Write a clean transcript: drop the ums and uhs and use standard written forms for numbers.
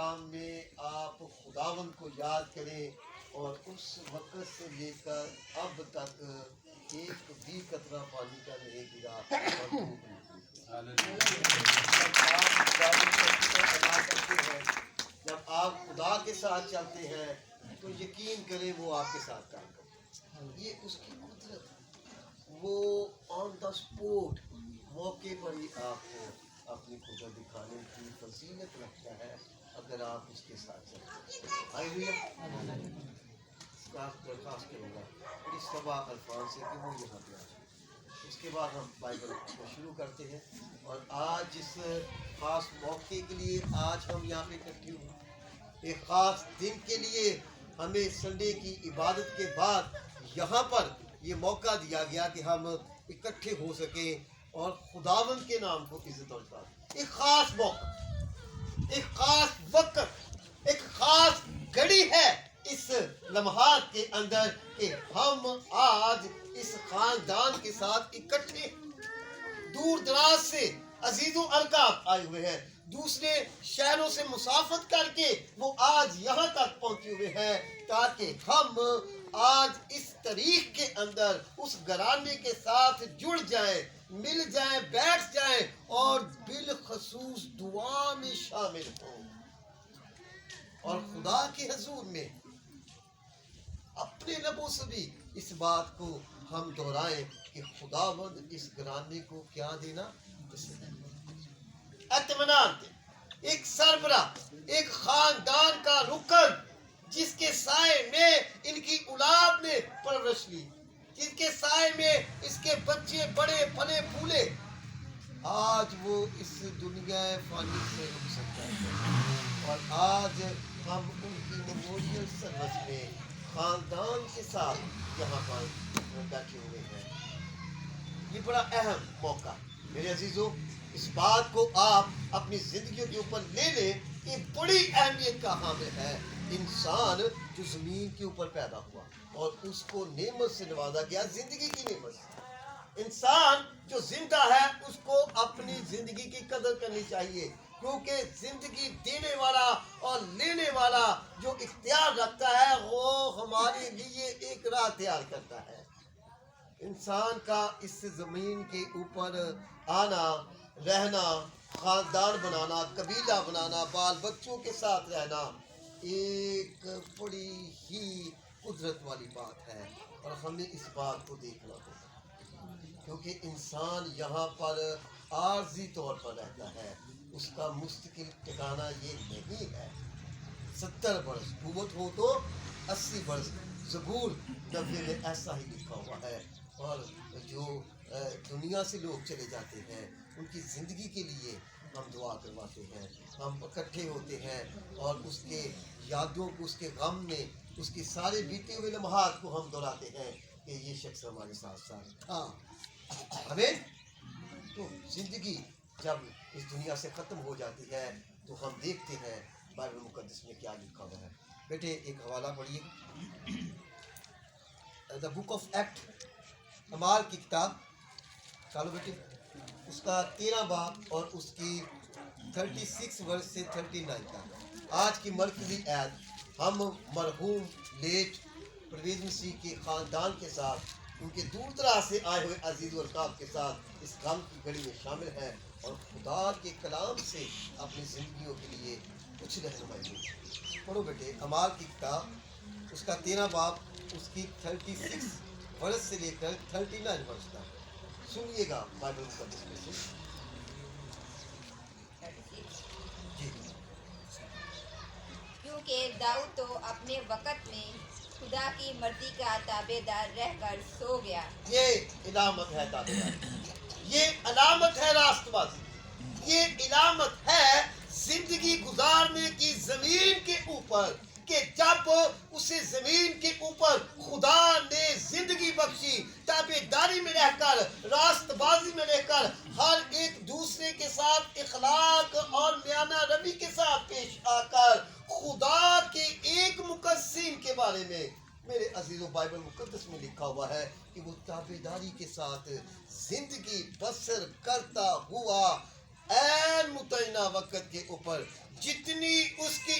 مقام میں آپ خداوند کو یاد کریں اور اس وقت سے لے کر اب تک ایک بھی قطرہ پانی کا نہیں گرا اور دھوپ نہیں۔ جب آپ خدا کے ساتھ چلتے ہیں تو یقین کریں وہ آپ کے ساتھ کام کرتے ہیں۔ یہ اس کی قدرت، وہ آن دا اسپوٹ موقع پر ہی آپ کو اپنی قدرت دکھانے کی فضیلت رکھتا ہے اگر آپ اس کے ساتھ چلتے ہیں۔ ہاللیلویہ۔ درخواست کروں گا اس سبا الفاظ سے کہ وہ یہاں پہ آ جائیں۔ اس کے بعد ہم بائبل کو شروع کرتے ہیں، اور آج اس خاص موقع کے لیے آج ہم یہاں پہ اکٹھے ہوئے، ایک خاص دن کے لیے ہمیں سنڈے کی عبادت کے بعد یہاں پر یہ موقع دیا گیا کہ ہم اکٹھے ہو سکیں اور خداوند کے نام کو عزت اور اطاعت۔ ایک خاص موقع، ایک خاص وقت، ایک خاص گھڑی ہے اس لمحات کے اندر کہ ہم آج اس خاندان کے ساتھ اکٹھے دور دراز سے عزیز و ارکاب آئے ہوئے ہیں، دوسرے شہروں سے مسافت کر کے وہ آج یہاں تک پہنچے ہوئے ہیں تاکہ ہم آج اس تاریخ کے اندر اس گھرانے کے ساتھ جڑ جائیں، مل جائیں، بیٹھ جائیں اور بالخصوص دعا میں شامل ہوں، اور خدا کے حضور میں اپنے لبوں سے بھی اس بات کو ہم دہرائیں کہ خداوند اس گھرانے کو کیا دینا، اطمینان دے، ایک سربراہ، ایک خاندان کا رکن جس کے سائے میں ان کی اولاد نے پرورش لی، جس کے سائے میں اس کے بچے بڑے پھلے پھولے، آج وہ اس دنیا فانی سے رک سکتا ہے، اور آج ہم ان کی میموریل سروس میں خاندان کے ساتھ یہاں پر بیٹھے ہوئے ہیں۔ یہ بڑا اہم موقع میرے عزیزوں، اس بات کو آپ اپنی زندگیوں کے اوپر لے لیں کہ بڑی اہمیت کا حامل ہے انسان جو زمین کے اوپر پیدا ہوا اور اس کو نعمت سے نوازا گیا، زندگی کی نعمت سے۔ انسان جو زندہ ہے اس کو اپنی زندگی کی قدر کرنی چاہیے، کیونکہ زندگی دینے والا اور لینے والا جو اختیار رکھتا ہے وہ ہمارے لیے ایک راہ تیار کرتا ہے۔ انسان کا اس زمین کے اوپر آنا، رہنا، خاندان بنانا، قبیلہ بنانا، بال بچوں کے ساتھ رہنا ایک بڑی ہی قدرت والی بات ہے، اور ہمیں اس بات کو دیکھنا ہوگا، کیونکہ انسان یہاں پر عارضی طور پر رہتا ہے، اس کا مستقل ٹھکانہ یہ نہیں ہے۔ 70 برس قوت ہو تو 80 برس، زبور 90 میں ایسا ہی لکھا ہوا ہے۔ اور جو دنیا سے لوگ چلے جاتے ہیں ان کی زندگی کے لیے ہم دعا کرواتے ہیں، ہم اکٹھے ہوتے ہیں اور اس کے یادوں کو، اس کے غم میں اس کے سارے بیتے ہوئے لمحات کو ہم دہراتے ہیں کہ یہ شخص ہمارے ساتھ ساتھ تھا۔ ہمیں تو زندگی جب اس دنیا سے ختم ہو جاتی ہے تو ہم دیکھتے ہیں بائبل مقدس میں کیا لکھا ہوا ہے۔ بیٹے ایک حوالہ پڑھیے، دا بک آف ایکٹ، اعمال کی کتاب، چالو بیٹے، اس کا 13 باب اور اس کی 36 ورس سے 39 تک۔ آج کی مرکزی عید ہم مرحوم لیٹ پرویز مسیح کے خاندان کے ساتھ، ان کے دور دراز سے آئے ہوئے عزیز و ارکاب کے ساتھ اس غم کی گھڑی میں شامل ہیں اور خدا کے کلام سے اپنی زندگیوں کے لیے کچھ رہنمائی دیں۔ پڑھو بیٹے اعمال کی کتاب، اس کا 13 باب، اس کی 36 ورس سے لے کر 39 ورس تک۔ سنیے گا بائبل مقدس میں سے۔ جی، کیونکہ داؤد تو اپنے وقت میں خدا کی مرضی کا تابع دار رہ کر سو گیا۔ یہ علامت ہے تابع داری، یہ علامت ہے راست بازی، یہ علامت ہے زندگی گزارنے کی زمین کے اوپر، کہ جب اسے زمین کے اوپر خدا نے زندگی بخشی، تابع داری میں رہ کر، راست بازی میں رہ کر، ہر ایک دوسرے کے ساتھ اخلاق اور میانہ روی کے ساتھ پیش آ کر خدا کے ایک مقسم کے بارے میں میرے عزیزو بائبل مقدس میں لکھا ہوا ہے کہ وہ تابع داری کے ساتھ زندگی بسر کرتا ہوا این متعینہ وقت کے اوپر جتنی اس کی